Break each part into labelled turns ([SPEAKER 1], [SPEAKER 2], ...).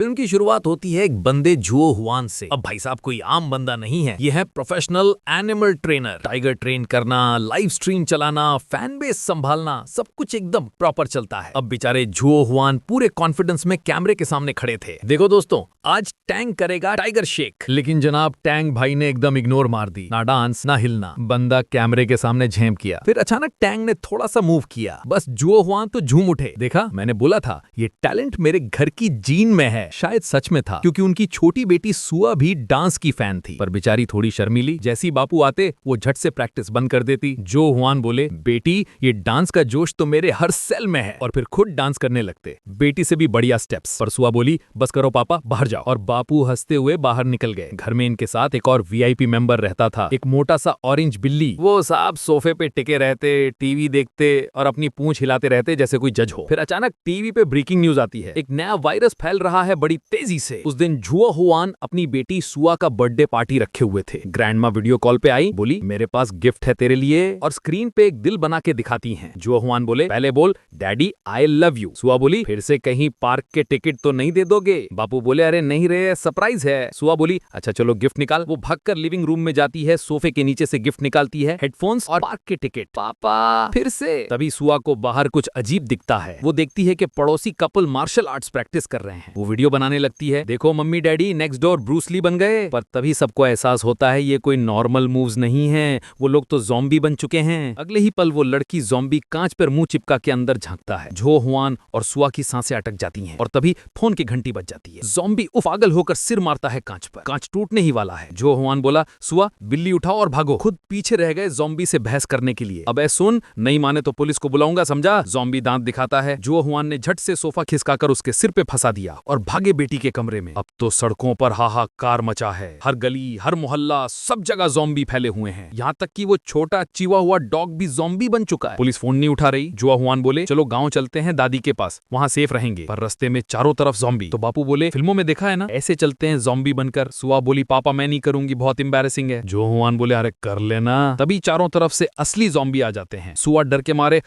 [SPEAKER 1] Film की शुरुआत होती है एक बंदे जुओ हुआन से। अब भाई साहब कोई आम बंदा नहीं है, ये है professional animal trainer. Tiger train करना, लाइव स्ट्रीम चलाना, फैन बेस संभालना, सब कुछ एकदम प्रॉपर चलता है। अब बेचारे जुओ हुआन पूरे कॉन्फिडेंस में कैमरे के सामने खड़े थे। देखो दोस्तों, आज टैंग करेगा टाइगर शेक। लेकिन जनाब टैंग भाई ने एकदम इग्नोर मार दी, ना डांस ना हिलना। बंदा कैमरे के सामने झेम किया। फिर अचानक टैंग ने थोड़ा सा मूव किया, बस जुओ हुआन तो झूम उठे। देखा, मैंने बोला था ये टैलेंट मेरे घर की जीन में है। शायद सच में था, क्योंकि उनकी छोटी बेटी सुआ भी डांस की फैन थी, पर बेचारी थोड़ी शर्मीली। जैसी बापू आते वो झट से प्रैक्टिस बंद कर देती। जो हुआन बोले, बेटी ये डांस का जोश तो मेरे हर सेल में है, और फिर खुद डांस करने लगते। बेटी से भी बढ़िया स्टेप्स। पर सुआ बोली, बस करो पापा, बाहर जाओ। और बापू हंसते हुए बाहर निकल गए। घर में इनके साथ एक और वीआईपी मेंबर रहता था, एक मोटा सा ऑरेंज बिल्ली। वो साहब सोफे पे टिके रहते, टीवी देखते और अपनी पूंछ हिलाते रहते जैसे कोई जज हो। फिर अचानक टीवी पे ब्रेकिंग न्यूज आती है, एक नया वायरस फैल रहा है बड़ी तेजी से। उस दिन जुओ हुआन अपनी बेटी सुआ का बर्थडे पार्टी रखे हुए थे। ग्रैंडमा वीडियो कॉल पे आई, बोली मेरे पास गिफ्ट है तेरे लिए, और स्क्रीन पे एक दिल बना के दिखाती हैं। जुओ हुआन बोले, पहले बोल डैडी आई लव यू। सुआ बोली, फिर से कहीं पार्क के टिकट तो नहीं दे दोगे? बापू बोले, अरे नहीं रे, सरप्राइज है। सुआ बोली, अच्छा चलो गिफ्ट निकाल। वो भागकर लिविंग रूम में जाती है, सोफे के नीचे से गिफ्ट निकालती है, हेडफोन्स और पार्क के टिकट। पापा फिर से। तभी सुआ को बाहर कुछ अजीब दिखता है। वो देखती है कि पड़ोसी कपल मार्शल आर्ट्स प्रैक्टिस कर रहे हैं। वो वीडियो बनाने लगती है, देखो mummy daddy next door Bruce Lee बन गए। पर तभी सबको एहसास होता है ये कोई नॉर्मल मूव्स नहीं है, वो लोग तो ज़ॉम्बी बन चुके हैं। अगले ही पल वो लड़की ज़ॉम्बी कांच पर मुंह चिपका के अंदर झांकता है। जो हुआन और सुआ की सांसें अटक जाती हैं, और तभी फोन की घंटी बज जाती है। ज़ॉम्बी पागल होकर सिर मारता है कांच पर। कांच टूटने ही वाला है। जो हुआन बोला, सुआ बिल्ली उठाओ और भागो। खुद पीछे रह गए ज़ॉम्बी से बहस करने के लिए। अब सुन, नहीं माने तो पुलिस को बुलाऊंगा, समझा? ज़ॉम्बी दांत दिखाता है। जो हुआन ने झट से सोफा खिसकाकर उसके सिर पे फंसा दिया और भागे बेटी के कमरे में। अब तो सड़कों पर हाहाकार मचा है। हर गली, हर मोहल्ला, सब जगह ज़ॉम्बी फैले हुए हैं। यहाँ तक कि वो छोटा चिवा हुआ डॉग भी ज़ॉम्बी बन चुका है। पुलिस फोन नहीं उठा रही। जुआ हुआन बोले, चलो गांव चलते हैं दादी के पास, वहाँ सेफ रहेंगे। पर रास्ते में चारों तरफ ज़ॉम्बी। तो बापू बोले, फिल्मों में देखा है ना, ऐसे चलते हैं ज़ॉम्बी बनकर। सुआ बोली, पापा मैं नहीं करूंगी, बहुत एम्बैरेसिंग है। जो हुआन बोले, अरे कर लेना। तभी चारों तरफ से असली ज़ॉम्बी आ जाते हैं। सुआ डर के मारे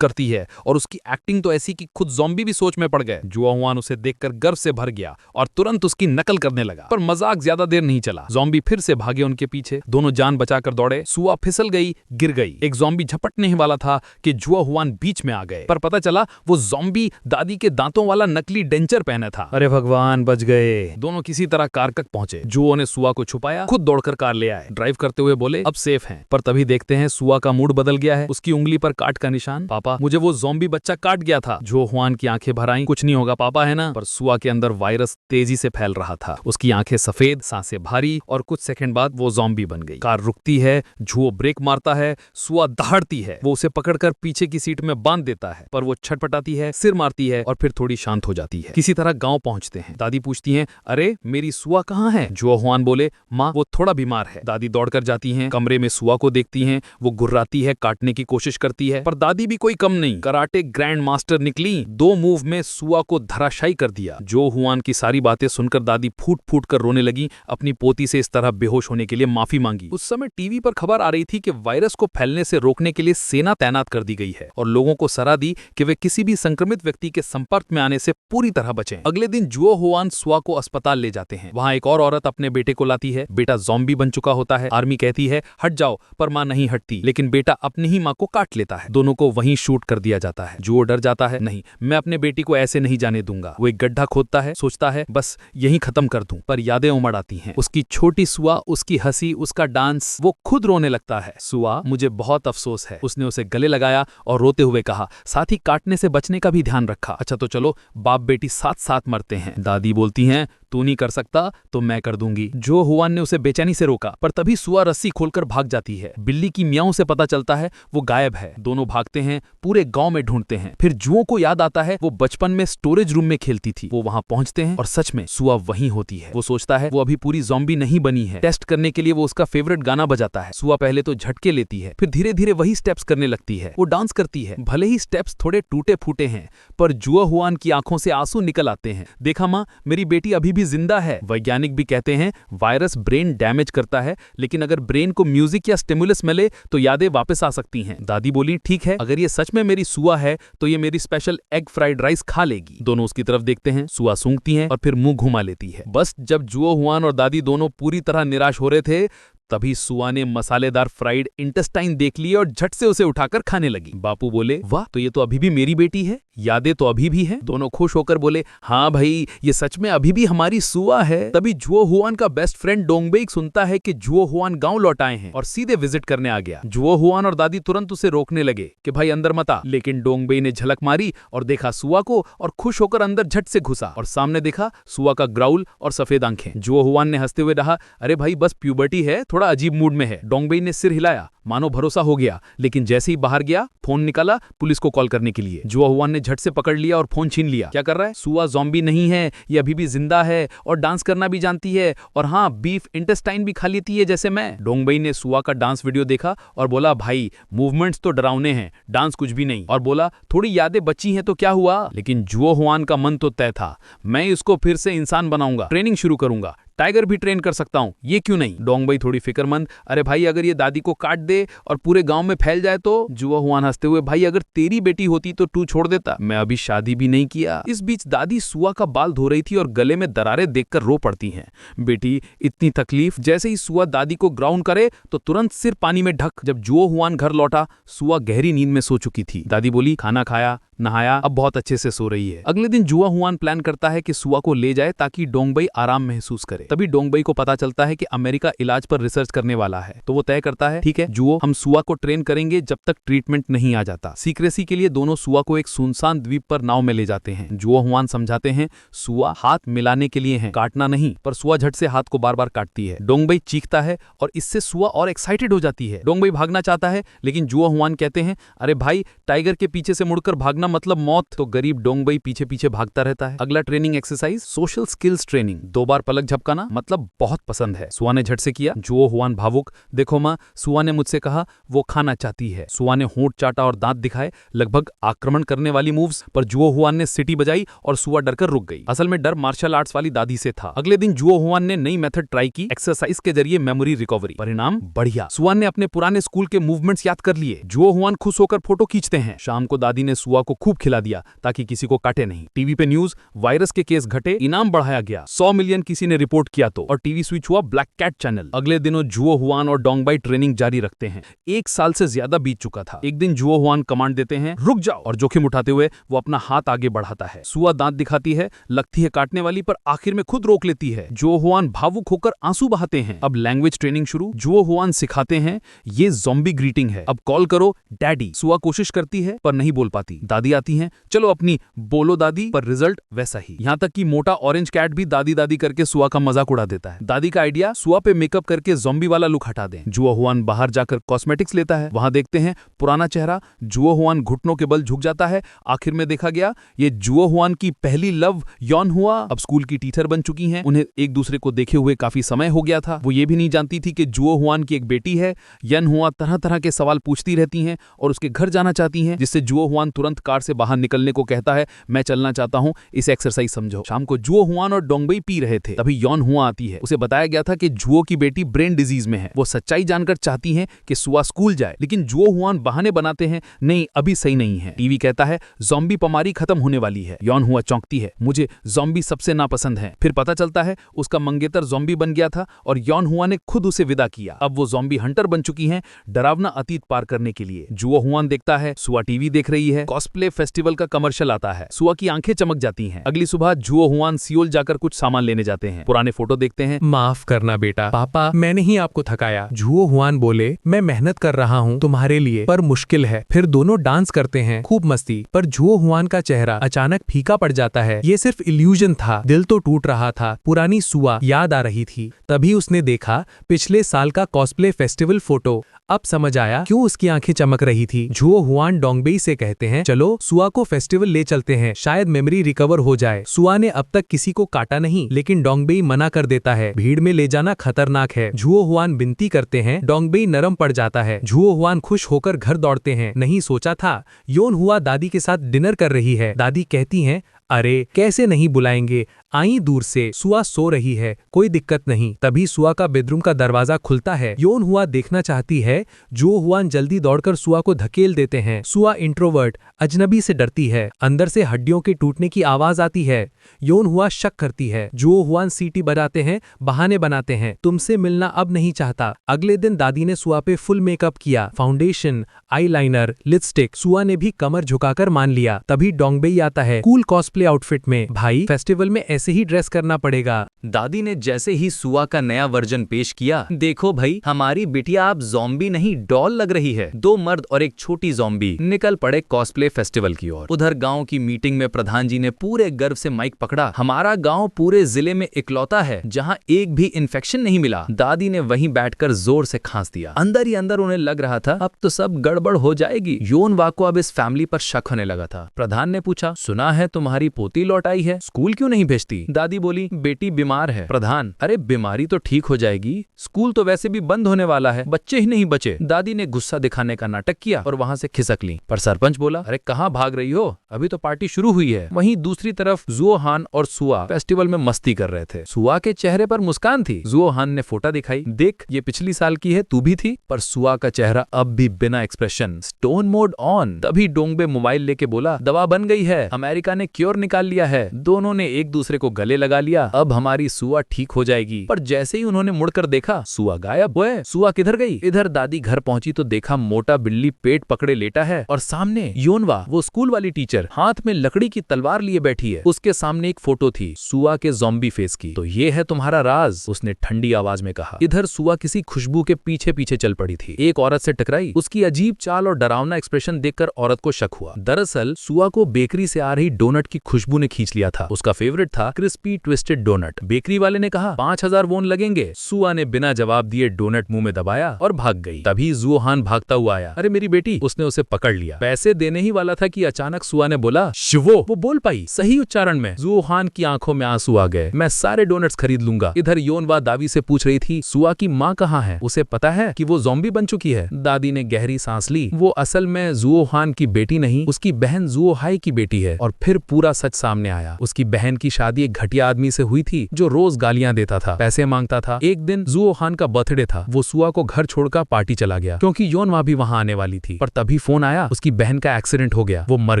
[SPEAKER 1] करती है, और उसकी एक्टिंग तो ऐसी कि खुद ज़ॉम्बी भी सोच में पड़ गए। जुआ हुआन उसे देखकर गर्व से भर गया और तुरंत उसकी नकल करने लगा। पर मजाक ज्यादा देर नहीं चला। ज़ॉम्बी फिर से भागे उनके पीछे। दोनों जान बचाकर दौड़े। सुआ फिसल गई, गिर गई। एक ज़ॉम्बी झपटने ही वाला था कि जुआ हुआन बीच में आ गए। पर पता चला वो ज़ॉम्बी दादी के दांतों वाला नकली डेंचर पहना था। अरे भगवान, बच गए। दोनों किसी तरह कार तक पहुंचे। जुओ ने सुआ को छुपाया, खुद दौड़कर कार ले आए। ड्राइव करते हुए बोले, अब सेफ हैं। पर तभी देखते हैं सुआ का मूड बदल गया है। उसकी उंगली पर काट का निशान। पापा, मुझे वो ज़ॉम्बी बच्चा काट गया था। जो हुआन की आंखें भर आईं, कुछ नहीं होगा पापा, है ना? पर सुआ के अंदर वायरस तेजी से फैल रहा था। उसकी आंखें सफेद, सांसें भारी, और कुछ सेकंड बाद वो ज़ॉम्बी बन गई। कार रुकती है, जुओ ब्रेक मारता है, सुआ दहाड़ती है। वो उसे पकड़कर पीछे की सीट में बांध देता है, पर वो छटपटाती है, सिर मारती है, और फिर थोड़ी शांत हो जाती है। किसी तरह गांव पहुंचते हैं। दादी पूछती हैं, अरे मेरी सुआ कहाँ है? जो हुआन बोले, माँ वो थोड़ा बीमार है। दादी दौड़कर जाती हैं, कमरे में सुआ को देखती हैं। वो गुर्राती है, काटने की कोशिश करती है, पर दादी भी कोई कम नहीं। कराटे ग्रैंड मास्टर निकली, 2 मूव में सुआ को धराशायी कर दिया। जो हुआन की सारी बातें सुनकर दादी फूट फूट कर रोने लगी। अपनी पोती से इस तरह बेहोश होने के लिए माफी मांगी। उस समय टीवी पर खबर आ रही थी कि वायरस को फैलने से रोकने के लिए सेना तैनात कर दी गई है, और लोगों को सलाह दी कि वे किसी भी संक्रमित व्यक्ति के संपर्क में आने से पूरी तरह बचें। अगले दिन जुओ हुआन सुआ को अस्पताल ले जाते हैं। वहाँ एक और औरत अपने बेटे को लाती है। बेटा ज़ॉम्बी बन चुका होता है। आर्मी कहती है हट जाओ, पर माँ नहीं हटती, लेकिन बेटा अपनी ही माँ को काट लेता है। दोनों को वहीं शूट कर दिया जाता है। जुओ डर जाता है, नहीं मैं अपने बेटी को ऐसे नहीं जाने दूंगा। वो एक गड्ढा खोदता है, सोचता है बस यहीं खत्म कर दूं, पर यादें उमड़ आती हैं। उसकी छोटी सुआ, उसकी हंसी, उसका डांस। वो खुद रोने लगता है। सुआ, मुझे बहुत अफसोस है। उसने उसे गले लगाया और रोते हुए कहा, साथ ही काटने से बचने का भी ध्यान रखा। अच्छा तो चलो बाप बेटी साथ साथ मरते हैं। दादी बोलती हैं, तू नहीं कर सकता तो मैं कर दूंगी। जो हुआन ने उसे बेचैनी से रोका, पर तभी सुआ रस्सी खोलकर भाग जाती है। बिल्ली की मियाओं से पता चलता है वो गायब है। दोनों भागते हैं, पूरे गांव में ढूंढते हैं। फिर जुओं को याद आता है वो बचपन में स्टोरेज रूम में खेलती थी। वो वहां पहुंचते हैं और सच में सुआ वहीं होती है। वो सोचता है वो अभी पूरी ज़ॉम्बी नहीं बनी है। टेस्ट करने के लिए वो उसका फेवरेट गाना बजाता है। सुआ पहले तो झटके लेती है, फिर धीरे धीरे वही स्टेप्स करने लगती है। वो डांस करती है। भले ही स्टेप्स थोड़े टूटे फूटे हैं, पर जुआ हुआन की आंखों से आंसू निकल आते हैं। देखा माँ, मेरी बेटी अभी भी
[SPEAKER 2] भी जिंदा है। वैज्ञानिक भी कहते हैं वायरस ब्रेन डैमेज करता है, लेकिन अगर ब्रेन को म्यूजिक या स्टिमुलस मिले तो यादें वापस आ सकती हैं। दादी बोली ठीक है, अगर ये सच में मेरी सुआ है तो ये मेरी स्पेशल एग फ्राइड राइस खा लेगी। दोनों उसकी तरफ देखते हैं, सुआ सूंघती है और फिर मुंह घुमा लेती है। बस जब जुओ हुआन और दादी दोनों पूरी तरह निराश हो रहे थे, तभी सुआ ने मसालेदार फ्राइड इंटेस्टाइन देख लिए और झट से उसे उठाकर खाने लगी। बापू बोले वाह, तो ये तो अभी भी मेरी बेटी है, यादें तो अभी भी हैं। दोनों खुश होकर बोले हाँ भाई, ये सच में अभी भी हमारी सुआ है। तभी जुओ हुआन का बेस्ट फ्रेंड डोंगबेई सुनता है कि जुओ हुआन गांव लौट आए हैं और सीधे विजिट करने आ गया। जुओ हुआन और दादी तुरंत उसे रोकने लगे कि भाई अंदर मत आ, लेकिन डोंगबेई ने झलक मारी और देखा सुआ को और खुश होकर अंदर झट से घुसा और सामने देखा सुआ का ग्राउल और सफेद आंखें। जुओ हुआन ने हंसते हुए कहा अरे भाई बस प्यूबर्टी है, थोड़ा अजीब मूड में है। डोंगबेई ने सिर हिलाया मानो भरोसा हो गया, लेकिन जैसे ही बाहर गया फोन निकाला पुलिस को कॉल करने के लिए। जुओ हुआन ने झट से पकड़ लिया और फोन छीन लिया। क्या कर रहा है? सुआ ज़ॉम्बी नहीं है, ये अभी भी जिंदा है और डांस करना भी जानती है, और हाँ बीफ इंटेस्टाइन भी खा लेती है जैसे मैं। डोंगबेई ने सुआ का डांस वीडियो देखा और बोला भाई मूवमेंट्स तो डरावने हैं, डांस कुछ भी नहीं। और बोला थोड़ी यादें बची हैं तो क्या हुआ। लेकिन जुओ हुआन का मन तो तय था, मैं इसको फिर से इंसान बनाऊंगा, ट्रेनिंग शुरू करूंगा, टाइगर भी ट्रेन कर सकता हूं, ये क्यों नहीं। डोंगबेई थोड़ी फिक्रमंद, अरे भाई अगर ये दादी को काट दे और पूरे गांव में फैल जाए तो। जुओ हुआन हंसते हुए, भाई अगर तेरी बेटी होती तो तू छोड़ देता, मैं अभी शादी भी नहीं किया। इस बीच दादी सुआ का बाल धो रही थी और गले में दरारें देखकर रो पड़ती हैं। बेटी इतनी तकलीफ। जैसे ही सुआ दादी को ग्राउंड करे तो तुरंत सिर पानी में ढक। जब जुओ हुआन घर लौटा, सुआ गहरी नींद में सो चुकी थी। दादी बोली खाना खाया, नहाया, अब बहुत अच्छे से सो रही है। अगले दिन जुओ हुआन प्लान करता है कि सुआ को ले जाए ताकि डोंगबेई आराम महसूस करे। तभी डोंगबेई को पता चलता है कि अमेरिका इलाज पर रिसर्च करने वाला है, तो वो तय करता है ठीक है जुओ, हम सुआ को ट्रेन करेंगे जब तक ट्रीटमेंट नहीं आ जाता। सीक्रेसी के लिए दोनों सुआ को एक सुनसान द्वीप पर नाव में ले जाते हैं। जुओ हुआन समझाते हैं सुआ हाथ मिलाने के लिए है, काटना नहीं। पर सुआ झट से हाथ को बार बार काटती है। डोंगबेई चीखता है और इससे सुआ और एक्साइटेड हो जाती है। डोंगबेई भागना चाहता है, लेकिन जुओ हुआन कहते हैं अरे भाई टाइगर के पीछे से मुड़कर भागना मतलब मौत। तो गरीब डोंगबेई पीछे पीछे भागता रहता है। अगला training exercise social skills training. 2 बार पलक झपकाना मतलब बहुत पसंद है। सुआ ने झट से किया। जुओ हुआन भावुक, देखो माँ, सुआ ने मुझसे कहा वो खाना चाहती है। सुआ ने होंठ चाटा और दांत दिखाए, लगभग आक्रमण करने वाली मूव्स। पर जुओ हुआन ने सीटी बजाई और सुआ डरकर रुक गई। असल में डर मार्शल आर्ट्स वाली दादी से था। अगले दिन जुओ हुआन ने नई मेथड ट्राई की, एक्सरसाइज के जरिए मेमोरी रिकवरी। परिणाम बढ़िया। सुआ ने अपने पुराने स्कूल के मूवमेंट्स याद कर लिए। जुओ हुआन खुश होकर फोटो खींचते हैं। शाम को दादी ने सुआ को खूब खिला दिया ताकि किसी को काटे नहीं। टीवी पे न्यूज, वायरस के केस घटे, इनाम बढ़ाया गया। 100 मिलियन किसी ने रिपोर्ट किया तो, और टीवी स्विच हुआ ब्लैक कैट चैनल। अगले दिनों जुओ हुआन और डोंगबेई ट्रेनिंग जारी रखते हैं। 1 साल से ज्यादा बीत चुका था। एक दिन जुओ हुआन कमांड देते हैं रुक जाओ, और जोखिम उठाते हुए वो अपना हाथ आगे बढ़ाता है। सुआ दांत दिखाती है, लगती है काटने वाली, पर आखिर में खुद रोक लेती है। जुओ हुआन भावुक होकर आंसू बहाते हैं। अब लैंग्वेज ट्रेनिंग शुरू। जुओ हुआन सिखाते हैं ये ज़ॉम्बी ग्रीटिंग है, अब कॉल करो डैडी। सुआ कोशिश करती है पर नहीं बोल पाती। दादी आती है, चलो अपनी बोलो दादी, पर रिजल्ट वैसा ही। यहाँ तक कि मोटा ऑरेंज कैट भी दादी दादी करके सुआ का मजाक उड़ा देता है। दादी का आइडिया सुआ पे मेकअप करके ज़ॉम्बी वाला लुक हटा दें। जुओ हुआन बाहर जाकर कॉस्मेटिक्स लेता है। वहां देखते हैं पुराना चेहरा। जुओ हुआन घुटनों के बल झुक जाता है। आखिर में देखा गया ये जुओ हुआन की पहली लव यॉन हुआ। अब स्कूल की टीचर बन चुकी हैं। उन्हें एक दूसरे को देखे हुए काफी समय हो गया था। वो ये भी नहीं जानती थी कि जुओ हुआन की एक बेटी है। यन हुआ तरह तरह के सवाल पूछती रहती हैं और उसके घर जाना चाहती हैं, जिससे जुओ हुआन तुरंत कार से बाहर निकलने को कहता है, मैं चलना चाहता हूं, इसे एक्सरसाइज समझो। शाम को जुओ हुआन और डोंगबेई पी रहे थे, तभी यॉन हुआ आती है। उसे बताया गया था कि जुओ की बेटी ब्रेन डिजीज में है। वो सच्चाई जानकर चाहती है कि सुआ स्कूल जाए, लेकिन जुओ हुआन बहाने बनाते हैं, नहीं अभी सही नहीं है। टीवी कहता है ज़ॉम्बी पमारी खत्म होने वाली है। यॉन हुआ चौंकती है, मुझे ज़ॉम्बी सबसे नापसंद है। फिर पता चलता है उसका मंगेतर ज़ॉम्बी बन गया था और यॉन हुआ ने खुद उसे विदा किया। अब वो ज़ॉम्बी हंटर बन चुकी हैं, डरावना अतीत पार करने के लिए। जुओ हुआन देखता है सुआ टीवी देख रही है। कॉस्प्ले फेस्टिवल का कमर्शियल आता है। सुआ की आंखें चमक जाती हैं। अगली सुबह जुओ हुआन सियोल जाकर कुछ सामान लेने जाते हैं। पुराने फोटो देखते हैं।
[SPEAKER 3] माफ करना बेटा, पापा मैंने ही आपको थकाया। जुओ हुआन बोले, मैं मेहनत कर रहा हूँ तुम्हारे लिए, पर मुश्किल है। फिर दोनों डांस करते हैं, खूब मस्ती। पर जुओ हुआन का चेहरा अचानक फीका पड़ जाता है। ये सिर्फ इल्यूजन था। दिल तो टूट रहा था। पुरानी सुआ याद आ रही थी। तभी उसने देखा पिछले साल का कॉस्प्ले फेस्टिवल फोटो। अब समझ आया क्यों उसकी आंखें चमक रही थी। जुओ हुआन डोंगबेई से कहते हैं, चलो सुआ को फेस्टिवल ले चलते हैं, शायद मेमोरी रिकवर हो जाए। सुआ ने अब तक किसी को काटा नहीं, लेकिन डोंगबेई मना कर देता है, भीड़ में ले जाना खतरनाक है। जुओ हुआन विनती करते हैं, डोंगबेई नरम पड़ जाता है। जुओ हुआन खुश होकर घर दौड़ते हैं। नहीं सोचा था योन हुआ दादी के साथ डिनर कर रही है। दादी कहती हैं, अरे कैसे नहीं बुलाएंगे, आई दूर से, सुआ सो रही है, कोई दिक्कत नहीं। तभी सुआ का बेडरूम का दरवाजा खुलता है। योन हुआ देखना चाहती है। जो हुआन जल्दी दौड़कर सुआ को धकेल देते हैं। सुआ इंट्रोवर्ट, अजनबी से डरती है। अंदर से हड्डियों के टूटने की आवाज आती है। योन हुआ शक करती है। जो हुआन सीटी बजाते हैं, बहाने बनाते हैं, तुमसे मिलना अब नहीं चाहता। अगले दिन दादी ने सुआ पे फुल मेकअप किया, फाउंडेशन, आईलाइनर, लिपस्टिक। सुआ ने भी कमर झुकाकर मान लिया। तभी डोंगबेई आता है कूल कॉस्प्ले आउटफिट में। भाई फेस्टिवल में ऐसे ही ड्रेस करना पड़ेगा।
[SPEAKER 4] दादी ने जैसे ही सुआ का नया वर्जन पेश किया, देखो भाई हमारी बिटिया अब ज़ॉम्बी नहीं डॉल लग रही है। 2 मर्द और एक छोटी ज़ॉम्बी निकल पड़े कॉस्प्ले फेस्टिवल की ओर। उधर गांव की मीटिंग में प्रधान जी ने पूरे गर्व से माइक पकड़ा। हमारा गांव पूरे जिले में इकलौता है जहां एक भी इन्फेक्शन नहीं मिला। दादी ने वहीं बैठकर जोर से खांस दिया। अंदर ही अंदर उन्हें लग रहा था अब तो सब गड़बड़ हो जाएगी। योनवा को अब इस फैमिली पर शक होने लगा था। प्रधान ने पूछा, सुना है तुम्हारी पोती लौट आई है, स्कूल क्यों नहीं भेजती? दादी बोली, बेटी बीमार है। प्रधान, अरे बीमारी तो ठीक हो जाएगी, स्कूल तो वैसे भी बंद होने वाला है, बच्चे ही नहीं बचे। दादी ने गुस्सा दिखाने का नाटक किया और वहां से खिसक ली। पर सरपंच बोला, अरे कहाँ भाग रही हो, अभी तो पार्टी शुरू हुई है। वहीं दूसरी तरफ जुओहान और सुआ फेस्टिवल में मस्ती कर रहे थे। सुआ के चेहरे पर मुस्कान थी। जुओहान ने फोटो दिखाई, देख ये पिछली साल की है, तू भी थी। पर सुआ का चेहरा अब भी बिना एक्सप्रेशन, स्टोन मोड ऑन। तभी डोंगबे मोबाइल लेके बोला, दवा बन गई है, अमेरिका ने क्योर निकाल लिया है। दोनों ने एक दूसरे को गले लगा लिया। अब हमारी सुआ ठीक हो जाएगी। पर जैसे ही उन्होंने मुड़कर देखा, सुआ गायब। ओए, सुआ किधर गई? इधर दादी घर पहुंची तो देखा मोटा बिल्ली पेट पकड़े लेटा है और सामने योनवा, वो स्कूल वाली टीचर, हाथ में लकड़ी की तलवार लिए बैठी है। उसके सामने एक फोटो थी सुआ के ज़ॉम्बी फेस की। तो ये है तुम्हारा राज, उसने ठंडी आवाज में कहा। इधर सुआ किसी खुशबू के पीछे पीछे चल पड़ी थी। एक औरत से टकराई। उसकी अजीब चाल और डरावना एक्सप्रेशन देखकर औरत को शक हुआ। दरअसल सुआ को बेकरी से आ रही डोनट की खुशबू ने खींच लिया था। उसका फेवरेट था क्रिस्पी ट्विस्टेड डोनट। बेकरी वाले ने कहा 5000 वोन लगेंगे। सुआ ने बिना जवाब दिए डोनट मुंह में दबाया और भाग गई। तभी जुओहान भागता हुआ आया। अरे मेरी बेटी, उसने उसे पकड़ लिया। पैसे देने ही वाला था कि अचानक सुआ ने बोला, शिवो। वो बोल पाई सही उच्चारण में। जुओहान की आंखों में आंसू आ गए। मैं सारे डोनट्स खरीद लूंगा। इधर योनवा दादी से पूछ रही थी, सुआ की माँ कहाँ है? उसे पता है कि वो ज़ॉम्बी बन चुकी है? दादी ने गहरी सांस ली। वो असल में जुओहान की बेटी नहीं, उसकी बहन जुओहाई की बेटी है। और फिर पूरा सच सामने आया। उसकी बहन की शादी एक घटिया आदमी से हुई थी जो रोज गालियां देता था, पैसे मांगता था। एक दिन जुओहान का बर्थडे था। वो सुआ को घर छोड़कर पार्टी चला गया क्योंकि योनवा भी वहां आने वाली थी। पर तभी फोन आया, उसकी बहन का एक्सीडेंट हो गया, वो मर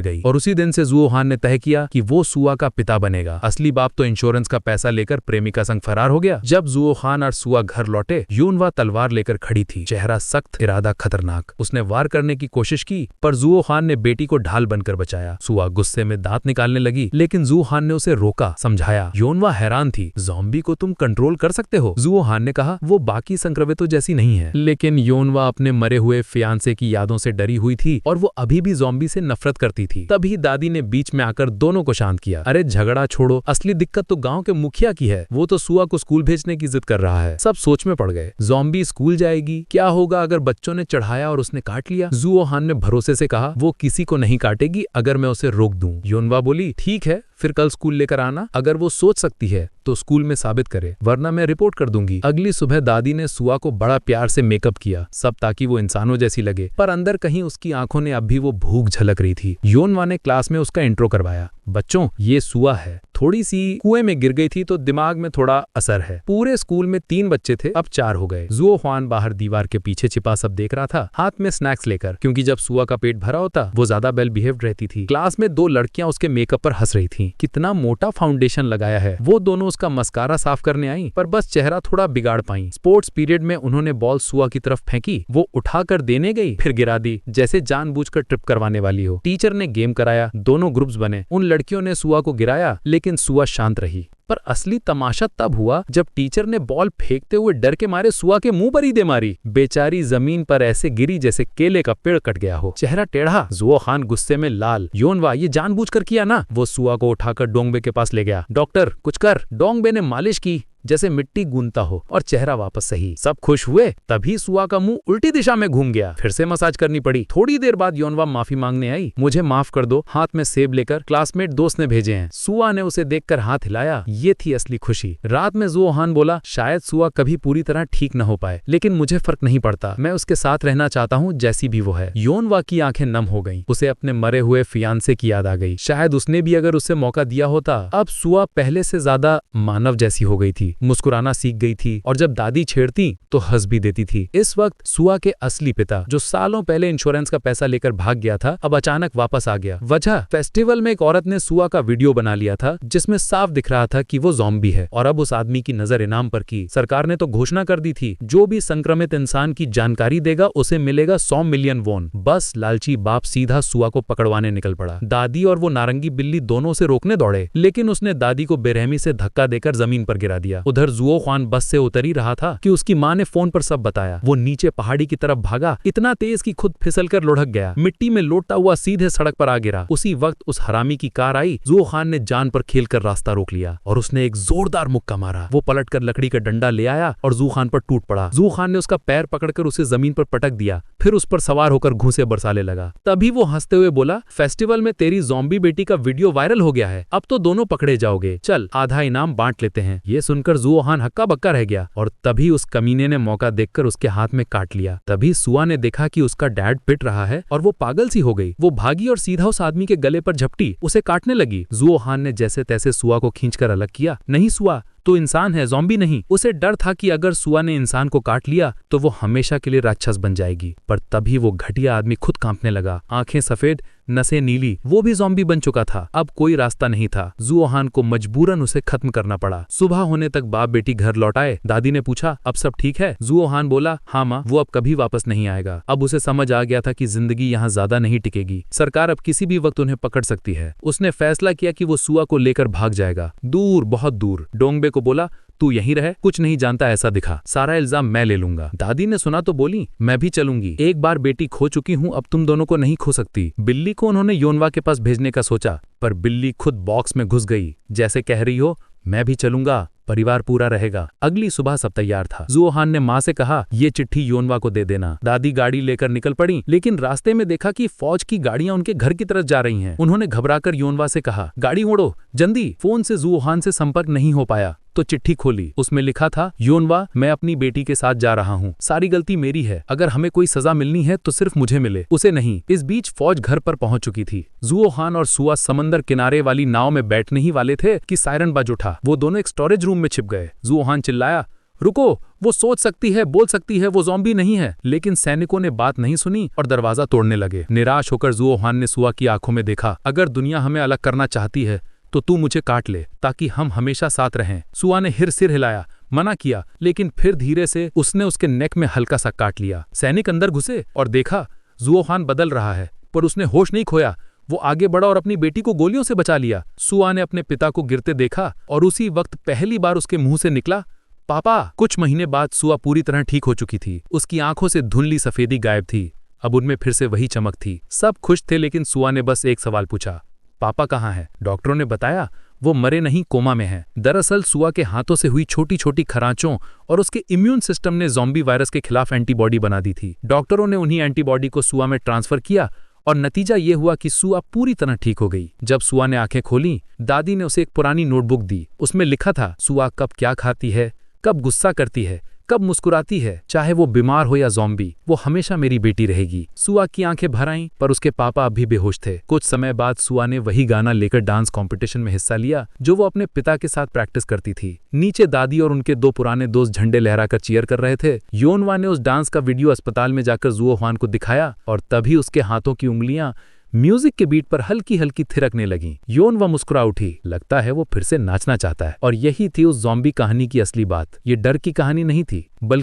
[SPEAKER 4] गई। और उसी दिन से जुओहान ने तय किया कि वो सुआ का पिता बनेगा। असली बाप तो इंश्योरेंस का पैसा लेकर प्रेमिका संग फरार हो गया। जब जुओहान और सुआ घर लौटे, योनवा तलवार लेकर खड़ी थी, चेहरा सख्त, इरादा खतरनाक। उसने वार करने की कोशिश की पर जुओहान ने बेटी को ढाल बनकर बचाया। सुआ गुस्से में दांत निकालने लगी लेकिन जुओहान ने उसे रोका, समझाया। योनवा हैरान थी, ज़ॉम्बी को तुम कंट्रोल कर सकते हो? जुओहान ने कहा, वो बाकी संक्रमितों जैसी नहीं है। लेकिन योनवा अपने मरे हुए फियांसे की यादों से डरी हुई थी और वो अभी भी ज़ॉम्बी से नफरत करती थी। तभी दादी ने बीच में आकर दोनों को शांत किया। अरे झगड़ा छोड़ो, असली दिक्कत तो गांव के मुखिया की है। वो तो सुआ को स्कूल भेजने की जिद कर रहा है। सब सोच में पड़ गए। ज़ॉम्बी स्कूल जाएगी, क्या होगा अगर बच्चों ने चढ़ाया और उसने काट लिया? जुओहान ने भरोसे से कहा, वो किसी को नहीं काटेगी अगर मैं उसे रोक दूं। योनवा बोली, ठीक है, फिर कल स्कूल लेकर आना। अगर वो सोच सकती है तो स्कूल में साबित करे, वरना मैं रिपोर्ट कर दूंगी। अगली सुबह दादी ने सुआ को बड़ा प्यार से मेकअप किया, सब ताकि वो इंसानों जैसी लगे। पर अंदर कहीं उसकी आंखों ने अब भी वो भूख झलक रही थी। योनवा ने क्लास में उसका इंट्रो करवाया। बच्चों, ये सुआ है, थोड़ी सी कुएं में गिर गई थी तो दिमाग में थोड़ा असर है। पूरे स्कूल में 3 बच्चे थे, अब 4 हो गए। जुओहान बाहर दीवार के पीछे छिपा सब देख रहा था, हाथ में स्नैक्स लेकर, क्योंकि जब सुआ का पेट भरा होता वो ज्यादा वेल बिहेव्ड रहती थी। क्लास में 2 लड़कियां उसके मेकअप पर हंस रही थी। कितना मोटा फाउंडेशन लगाया है। वो दोनों उसका मस्कारा साफ करने आई पर बस चेहरा थोड़ा बिगाड़ पाई। स्पोर्ट्स पीरियड में उन्होंने बॉल सुआ की तरफ फेंकी, वो उठाकर देने गई, फिर गिरा दी जैसे जानबूझकर ट्रिप करवाने वाली हो। टीचर ने गेम कराया, दोनों ग्रुप्स बने। उन लड़कियों ने सुआ को गिराया लेकिन सुआ शांत रही। पर असली तमाशा तब हुआ जब टीचर ने बॉल फेंकते हुए डर के मारे सुआ के मुंह पर ही दे मारी। बेचारी जमीन पर ऐसे गिरी जैसे केले का पेड़ कट गया हो, चेहरा टेढ़ा। जुओहान गुस्से में लाल। योनवा, ये जानबूझकर किया ना? वो सुआ को उठाकर डोंगबे के पास ले गया। डॉक्टर कुछ कर। डोंगबे ने मालिश की
[SPEAKER 2] जैसे मिट्टी गूंथता हो और चेहरा वापस सही। सब खुश हुए, तभी सुआ का मुंह उल्टी दिशा में घूम गया। फिर से मसाज करनी पड़ी। थोड़ी देर बाद योनवा माफी मांगने आई। मुझे माफ कर दो, हाथ में सेब लेकर क्लासमेट दोस्त ने भेजे हैं। सुआ ने उसे देखकर हाथ हिलाया। ये थी असली खुशी। रात में जुओ हान बोला, शायद सुआ कभी पूरी तरह ठीक न हो पाए, लेकिन मुझे फर्क नहीं पड़ता। मैं उसके साथ रहना चाहता हूँ जैसी भी वो है। योनवा की आंखें नम हो गईं। उसे अपने मरे हुए फियांसे की याद आ गई। शायद उसने भी अगर उसे मौका दिया होता। अब सुआ पहले से ज्यादा मानव जैसी हो गई थी, मुस्कुराना सीख गई थी और जब दादी छेड़ती तो हंस भी देती थी। इस वक्त सुआ के असली पिता, जो सालों पहले इंश्योरेंस का पैसा लेकर भाग गया था, अब अचानक वापस आ गया। वजह, फेस्टिवल में एक औरत ने सुआ का वीडियो बना लिया था जिसमें साफ दिख रहा था कि वो ज़ॉम्बी है और अब उस आदमी की नजर इनाम पर की। सरकार ने तो घोषणा कर दी थी, जो भी संक्रमित इंसान की जानकारी देगा उसे मिलेगा 100 मिलियन वोन। बस लालची बाप सीधा सुआ को पकड़वाने निकल पड़ा। दादी और वो नारंगी बिल्ली दोनों से रोकने दौड़े, लेकिन उसने दादी को बेरहमी से धक्का देकर जमीन पर गिरा दिया। उधर जुओ ख्वान बस से उतर ही रहा था कि उसकी माँ ने फोन पर सब बताया। वो नीचे पहाड़ी की तरफ भागा, इतना तेज कि खुद फिसलकर लुढ़क गया। मिट्टी में लौटता हुआ सीधे सड़क पर आ गिरा। उसी वक्त उस हरामी की कार आई। जुओ खान ने जान पर खेलकर रास्ता रोक लिया और उसने एक जोरदार मुक्का मारा। वो पलटकर लकड़ी का डंडा ले आया और जू खान पर टूट पड़ा। जू खान ने उसका पैर पकड़कर उसे जमीन पर पटक दिया, फिर उस पर सवार होकर घूंसे बरसाने लगा। तभी वो हंसते हुए बोला, फेस्टिवल में तेरी ज़ॉम्बी बेटी का वीडियो वायरल हो गया है, अब तो दोनों पकड़े जाओगे, चल आधा इनाम बांट लेते हैं। ये सुनकर जुओ खान हक्का बक्का रह गया और तभी उस कमीने ने मौका देखकर उसके हाथ में काट लिया। तभी सुआ ने देखा कि उसका डैड पिट रहा है और वो पागल सी हो गई। वो भागी और सीधा उस आदमी के गले पर झपटी, उसे काटने लगी। जुओ खान ने जैसे तैसे सुआ को खींचकर अलग किया। नहीं सुआ, तो इंसान है, ज़ॉम्बी नहीं। उसे डर था कि अगर सुआ ने इंसान को काट लिया तो वो हमेशा के लिए राक्षस बन जाएगी। पर तभी वो घटिया आदमी खुद कांपने लगा, आंखें सफेद, नसें नीली। वो भी ज़ॉम्बी बन चुका था। अब कोई रास्ता नहीं था। जुओ खान को मजबूरन उसे खत्म करना पड़ा। सुबह होने तक बाप बेटी घर लौट आए। दादी ने पूछा, अब सब ठीक है? जुओ खान बोला, हाँ माँ, वो अब कभी वापस नहीं आएगा। अब उसे समझ आ गया था कि जिंदगी यहाँ ज्यादा नहीं टिकेगी। सरकार अब किसी भी वक्त उन्हें पकड़ सकती है। उसने फैसला किया कि वो सुआ को लेकर भाग जाएगा, दूर, बहुत दूर। डोंगबे को बोला, तू यहीं रहे, कुछ नहीं जानता ऐसा दिखा, सारा इल्जाम मैं ले लूंगा। दादी ने सुना तो बोली, मैं भी चलूंगी। एक बार बेटी खो चुकी हूँ, अब तुम दोनों को नहीं खो सकती। बिल्ली को उन्होंने योनवा के पास भेजने का सोचा, पर बिल्ली खुद बॉक्स में घुस गई, जैसे कह रही हो, मैं भी चलूंगा, परिवार पूरा रहेगा। अगली सुबह सब तैयार था। जुओ खान ने माँ से कहा, ये चिट्ठी योनवा को दे देना। दादी गाड़ी लेकर निकल पड़ी, लेकिन रास्ते में देखा कि फौज की गाड़ियां उनके घर की तरफ जा रही हैं। उन्होंने घबराकर योनवा से कहा, गाड़ी मोड़ो जल्दी। फोन से जुओ खान से संपर्क नहीं हो पाया तो चिट्ठी खोली। उसमें लिखा था, योनवा, मैं अपनी बेटी के साथ जा रहा हूँ, सारी गलती मेरी है, अगर हमें कोई सजा मिलनी है तो सिर्फ मुझे मिले, उसे नहीं। इस बीच फौज घर पर पहुंच चुकी थी। जुओ खान और सुआ समंदर किनारे वाली नाव में बैठने ही वाले थे कि सायरन बज उठा। वो दोनों एक स्टोरेज रूम में छिप गए। जुओ खान चिल्लाया, रुको, वो सोच सकती है, बोल सकती है, वो ज़ॉम्बी नहीं है। लेकिन सैनिकों ने बात नहीं सुनी और दरवाजा तोड़ने लगे। निराश होकर जुओ खान ने सुआ की आंखों में देखा, अगर दुनिया हमें अलग करना चाहती है तो तू मुझे काट ले, ताकि हम हमेशा साथ रहें। सुआ ने सिर हिलाया, मना किया, लेकिन फिर धीरे से उसने उसके नेक में हल्का सा काट लिया। सैनिक अंदर घुसे और देखा जुओ खान बदल रहा है, पर उसने होश नहीं खोया। वो आगे बढ़ा और अपनी बेटी को गोलियों से बचा लिया। सुआ ने अपने पिता को गिरते देखा और उसी वक्त पहली बार उसके मुंह से निकला, पापा। कुछ महीने बाद सुआ पूरी तरह ठीक हो चुकी थी। उसकी आंखों से धुंधली सफेदी गायब थी, अब उनमें फिर से वही चमक थी। सब खुश थे, लेकिन सुआ ने बस एक सवाल पूछा, पापा कहाँ है? डॉक्टरों ने बताया, वो मरे नहीं, कोमा में है। दरअसल सुआ के हाथों से हुई छोटी छोटी खरांचों और उसके इम्यून सिस्टम ने ज़ॉम्बी वायरस के खिलाफ एंटीबॉडी बना दी थी। डॉक्टरों ने उन्हीं एंटीबॉडी को सुआ में ट्रांसफर किया और नतीजा ये हुआ कि सुआ पूरी तरह ठीक हो गई। जब सुआ ने आंखें खोली, दादी ने उसे एक पुरानी नोटबुक दी। उसमें लिखा था, सुआ कब क्या खाती है, कब गुस्सा करती है, कब मुस्कुराती है, चाहे वो बीमार हो या ज़ॉम्बी, वो हमेशा मेरी बेटी रहेगी। सुआ की आंखें भर आईं, पर उसके पापा अब भी बेहोश थे। कुछ समय बाद सुआ ने वही गाना लेकर डांस कंपटीशन में हिस्सा लिया जो वो अपने पिता के साथ प्रैक्टिस करती थी। नीचे दादी और उनके दो पुराने दोस्त झंडे लहराकर चीयर कर रहे थे। योनवा ने उस डांस का वीडियो अस्पताल में जाकर जुओ खान को दिखाया और तभी उसके हाथों की उंगलियां म्यूजिक के बीट पर हल्की हल्की थिरकने लगी। योनवा मुस्कुरा उठी, लगता है वो फिर से नाचना चाहता है। और यही थी उस ज़ॉम्बी कहानी की असली बात। ये डर की कहानी नहीं थी, बल्कि